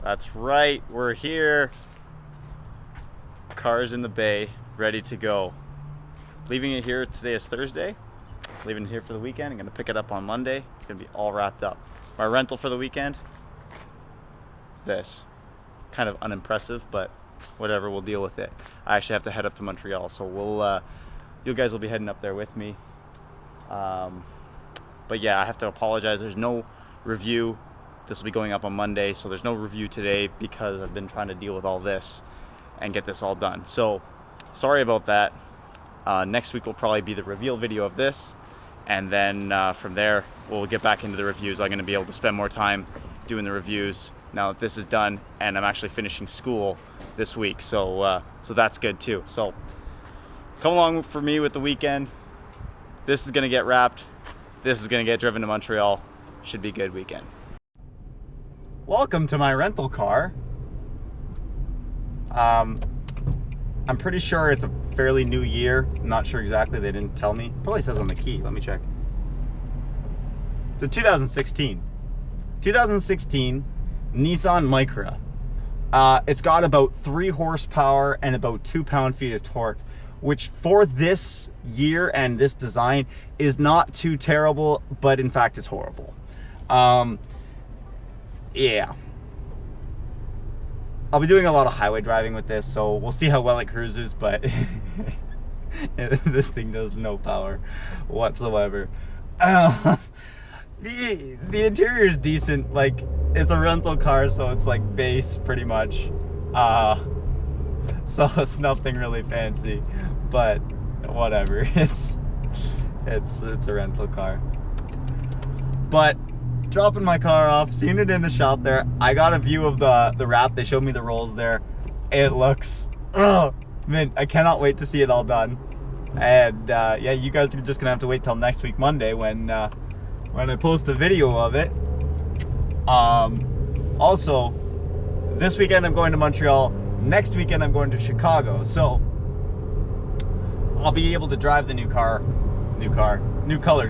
That's right, we're here. Car's in the bay, ready to go. Leaving it here, today is Thursday. Leaving it here for the weekend. I'm gonna pick it up on Monday. It's gonna be all wrapped up. My rental for the weekend, this. Kind of unimpressive, but whatever, we'll deal with it. I actually have to head up to Montreal, so you guys will be heading up there with me. But yeah, I have to apologize. There's no review. This will be going up on Monday, so there's no review today because I've been trying to deal with all this and get this all done. So sorry about that. Next week will probably be the reveal video of this, and then from there we'll get back into the reviews. I'm going to be able to spend more time doing the reviews now that this is done, and I'm actually finishing school this week, so that's good too. So come along for me with the weekend. This is going to get wrapped. This is going to get driven to Montreal. Should be a good weekend. Welcome to my rental car. I'm pretty sure it's a fairly new year. I'm not sure exactly. They didn't tell me. Probably says on the key. Let me check. It's a 2016. 2016 Nissan Micra. It's got about 3 horsepower and about 2 pound-feet of torque, which for this year and this design is not too terrible, but in fact is horrible. Yeah. I'll be doing a lot of highway driving with this, so we'll see how well it cruises, but this thing does no power whatsoever. The interior is decent. Like, it's a rental car, so it's like base pretty much. So it's nothing really fancy, but whatever. It's a rental car. But dropping my car off, seeing it in the shop there, I got a view of the wrap. They showed me the rolls there. It looks, oh man, I cannot wait to see it all done. And yeah, you guys are just gonna have to wait till next week Monday when I post the video of it. Also, this weekend I'm going to Montreal. Next weekend I'm going to Chicago. So I'll be able to drive the new colored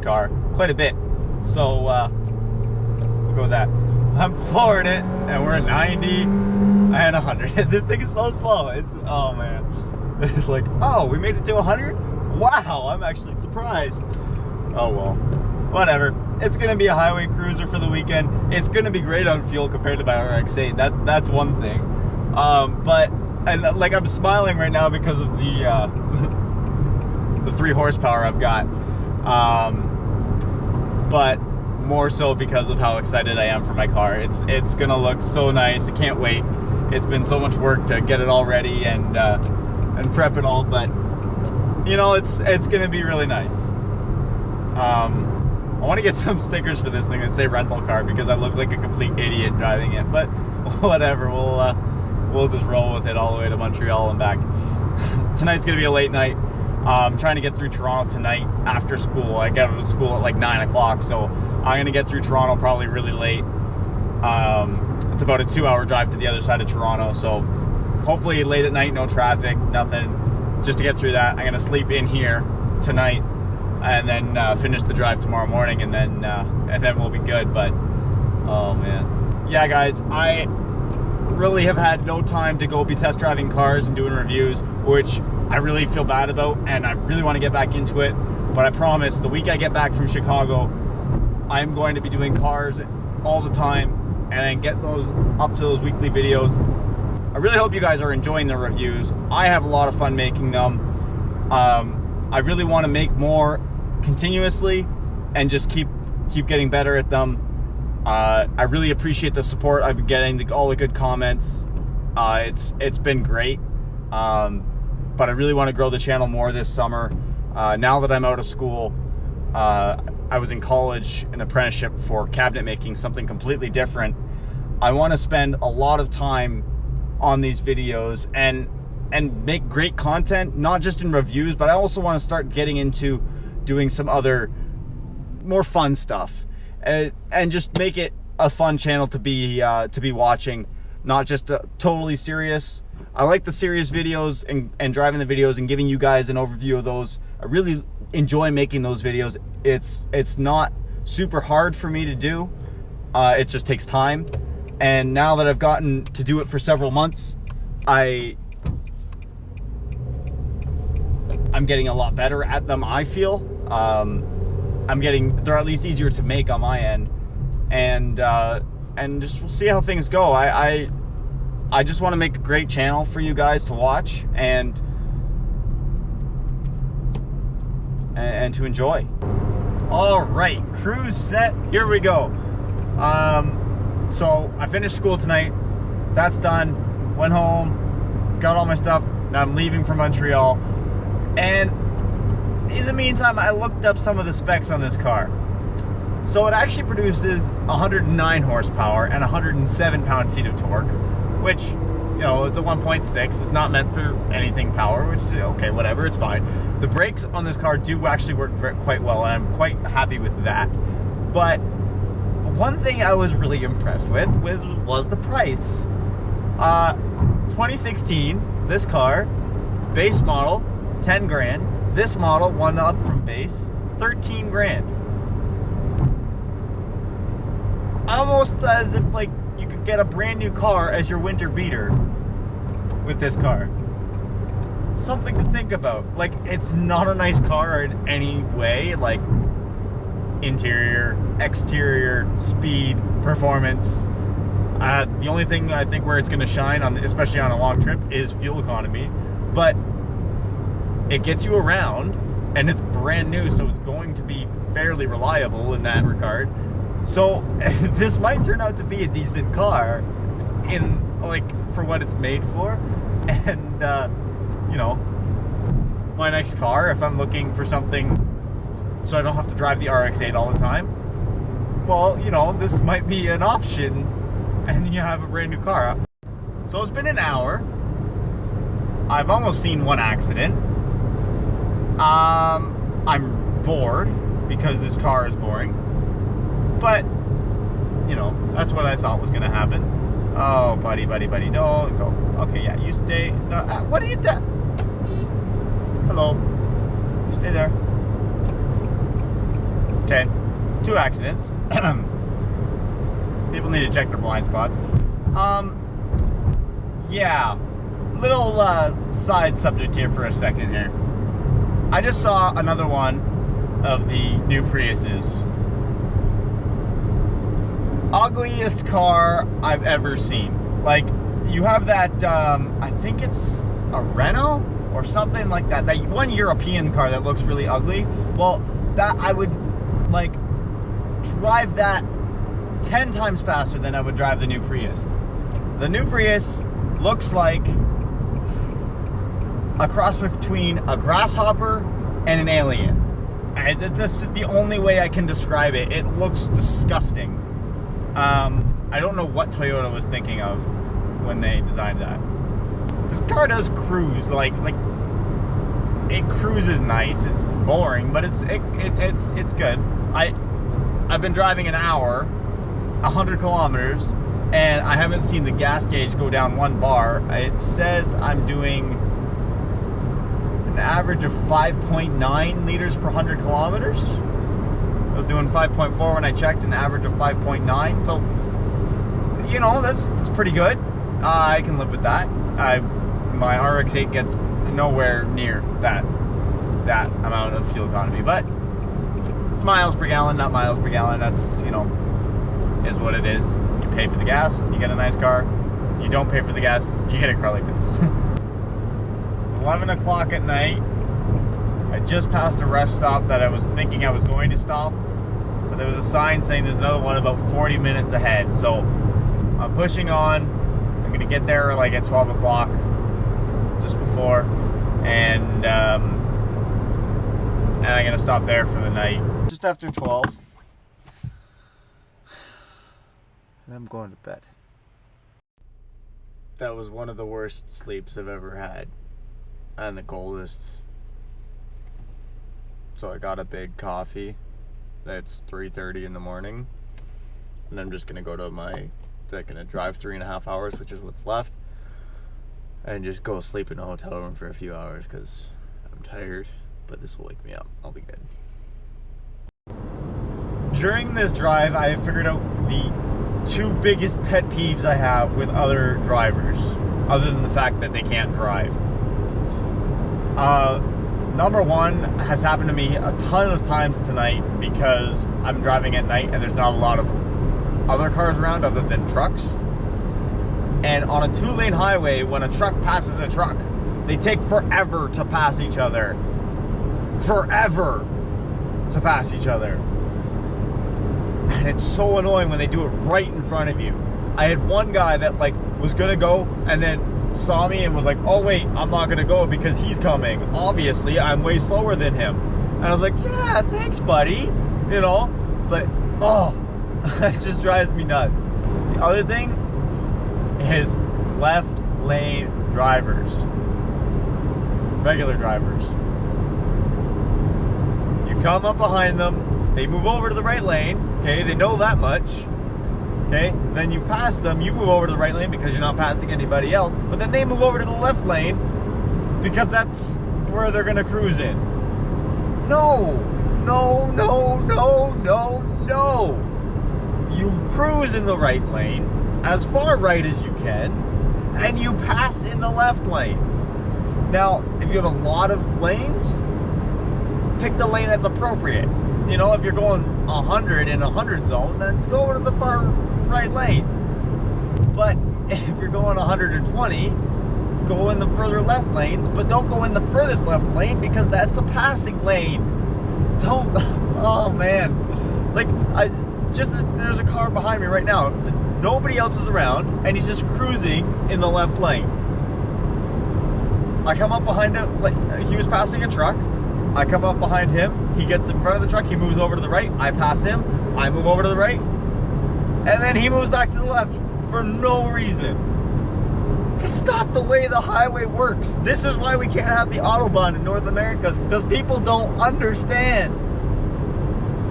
car quite a bit. So we'll go with that. I'm flooring it, and we're at 90 and 100. This thing is so slow. It's, oh man. It's like, oh, we made it to 100? Wow, I'm actually surprised. Oh well, whatever. It's gonna be a highway cruiser for the weekend. It's gonna be great on fuel compared to my RX-8. That's one thing. But like, I'm smiling right now because of the 3 horsepower I've got. But more so because of how excited I am for my car. It's gonna look so nice. I can't wait. It's been so much work to get it all ready and prep it all, but you know, it's gonna be really nice. I want to get some stickers for this thing that say rental car because I look like a complete idiot driving it, but whatever, we'll just roll with it all the way to Montreal and back. Tonight's gonna be a late night. I'm trying to get through Toronto tonight after school. I get out of school at like 9 o'clock, so I'm gonna get through Toronto probably really late. It's about a 2-hour drive to the other side of Toronto, so hopefully late at night, no traffic, nothing. Just to get through that, I'm gonna sleep in here tonight and then finish the drive tomorrow morning, and then we'll be good. But oh man, yeah guys, I really have had no time to go be test driving cars and doing reviews, which I really feel bad about, and I really want to get back into it. But I promise, the week I get back from Chicago, I'm going to be doing cars all the time and get those up to those weekly videos. I really hope you guys are enjoying the reviews. I have a lot of fun making them. I really want to make more continuously and just keep getting better at them. I really appreciate the support I've been getting, all the good comments. It's been great. But I really want to grow the channel more this summer. Now that I'm out of school, I was in college, an apprenticeship for cabinet making, something completely different. I want to spend a lot of time on these videos and make great content, not just in reviews, but I also want to start getting into doing some other more fun stuff, and just make it a fun channel to be watching, not just totally serious. I like the serious videos and driving the videos and giving you guys an overview of those. I really enjoy making those videos. It's not super hard for me to do. It just takes time. And now that I've gotten to do it for several months, I'm getting a lot better at them, I feel. They're at least easier to make on my end. And just we'll see how things go. I just want to make a great channel for you guys to watch and to enjoy. All right, cruise set, here we go. So I finished school tonight. That's done. Went home, got all my stuff. Now I'm leaving for Montreal. And in the meantime, I looked up some of the specs on this car. So it actually produces 109 horsepower and 107 pound-feet of torque, which, you know, it's a 1.6. It's not meant for anything power, which is okay, whatever, it's fine. The brakes on this car do actually work quite well, and I'm quite happy with that. But one thing I was really impressed with was the price. 2016, this car, base model, 10 grand. This model, one up from base, 13 grand. Almost as if like you could get a brand new car as your winter beater with this car. Something to think about. Like, it's not a nice car in any way, like interior, exterior, speed, performance. The only thing I think where it's going to shine, especially on a long trip, is fuel economy. But it gets you around, and it's brand new, so it's going to be fairly reliable in that regard. So this might turn out to be a decent car for what it's made for. And you know, my next car, if I'm looking for something so I don't have to drive the RX-8 all the time, well, you know, this might be an option, and you have a brand new car. So it's been an hour. I've almost seen one accident. I'm bored because this car is boring. But, you know, that's what I thought was going to happen. Oh, buddy, don't go. Okay, yeah, you stay. No, what are you doing? Hello. You stay there. Okay, 2 accidents. People need to check their blind spots. Yeah, little side subject here for a second here. I just saw another one of the new Priuses. Ugliest car I've ever seen. Like, you have that, I think it's a Renault or something like that. That one European car that looks really ugly. Well, that I would, like, drive that 10 times faster than I would drive the new Prius. The new Prius looks like a cross between a grasshopper and an alien. That's the only way I can describe it. It looks disgusting. I don't know what Toyota was thinking of when they designed that. This car does cruise, like it cruises nice. It's boring, but it's good. I've been driving an hour, 100 kilometers, and I haven't seen the gas gauge go down 1 bar. It says I'm doing an average of 5.9 liters per 100 kilometers. I was doing 5.4 when I checked, an average of 5.9. So, you know, that's pretty good. I can live with that. My RX-8 gets nowhere near that amount of fuel economy, but it's miles per gallon, not miles per gallon. That's, you know, is what it is. You pay for the gas, you get a nice car. You don't pay for the gas, you get a car like this. It's 11 o'clock at night. I just passed a rest stop that I was thinking I was going to stop, but there was a sign saying there's another one about 40 minutes ahead. So I'm pushing on. I'm gonna get there like at 12 o'clock, just before, and I'm gonna stop there for the night. Just after 12, and I'm going to bed. That was one of the worst sleeps I've ever had, and the coldest. So I got a big coffee. It's 3:30 in the morning, and I'm just gonna go to I'm gonna drive 3.5 hours, which is what's left, and just go sleep in a hotel room for a few hours because I'm tired. But this will wake me up. I'll be good. During this drive, I figured out the two biggest pet peeves I have with other drivers, other than the fact that they can't drive. Number one has happened to me a ton of times tonight because I'm driving at night and there's not a lot of other cars around other than trucks. And on a 2-lane highway, when a truck passes a truck, they take forever to pass each other. Forever to pass each other. And it's so annoying when they do it right in front of you. I had one guy that like was gonna go and then saw me and was like, oh wait, I'm not gonna go because he's coming. Obviously, I'm way slower than him. And I was like, yeah, thanks, buddy. You know, but oh, it just drives me nuts. The other thing is left lane drivers. Regular drivers. You come up behind them, they move over to the right lane, okay, they know that much. Okay, then you pass them, you move over to the right lane because you're not passing anybody else, but then they move over to the left lane because that's where they're gonna cruise in. No, no, no, no, no, no. You cruise in the right lane, as far right as you can, and you pass in the left lane. Now, if you have a lot of lanes, pick the lane that's appropriate. You know, if you're going 100 in a 100 zone, then go over to the far right lane. But if you're going 120, go in the further left lanes, but don't go in the furthest left lane because that's the passing lane. Don't, oh man. Like, there's a car behind me right now. Nobody else is around, and he's just cruising in the left lane. I come up behind him, like, he was passing a truck. I come up behind him, he gets in front of the truck, he moves over to the right, I pass him, I move over to the right, and then he moves back to the left for no reason. It's not the way the highway works. This is why we can't have the Autobahn in North America, because people don't understand.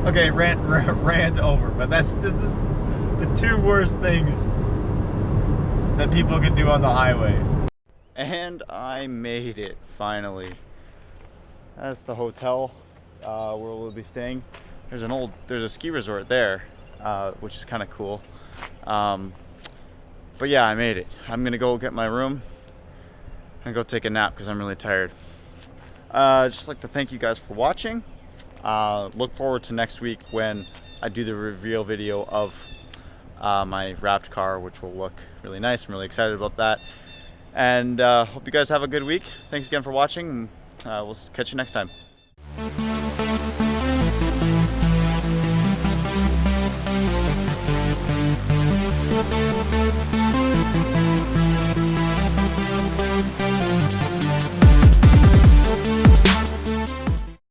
Okay, rant over, but that's just the two worst things that people can do on the highway. And I made it, finally. That's the hotel where we'll be staying. There's a ski resort there, which is kind of cool. But yeah, I made it. I'm gonna go get my room and go take a nap because I'm really tired. Just like to thank you guys for watching. Look forward to next week when I do the reveal video of my wrapped car, which will look really nice. I'm really excited about that. And hope you guys have a good week. Thanks again for watching. We'll catch you next time.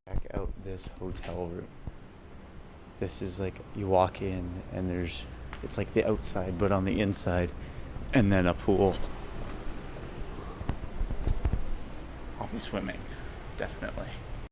Check out this hotel room. This is like, you walk in and it's like the outside but on the inside, and then a pool. I'll be swimming, definitely.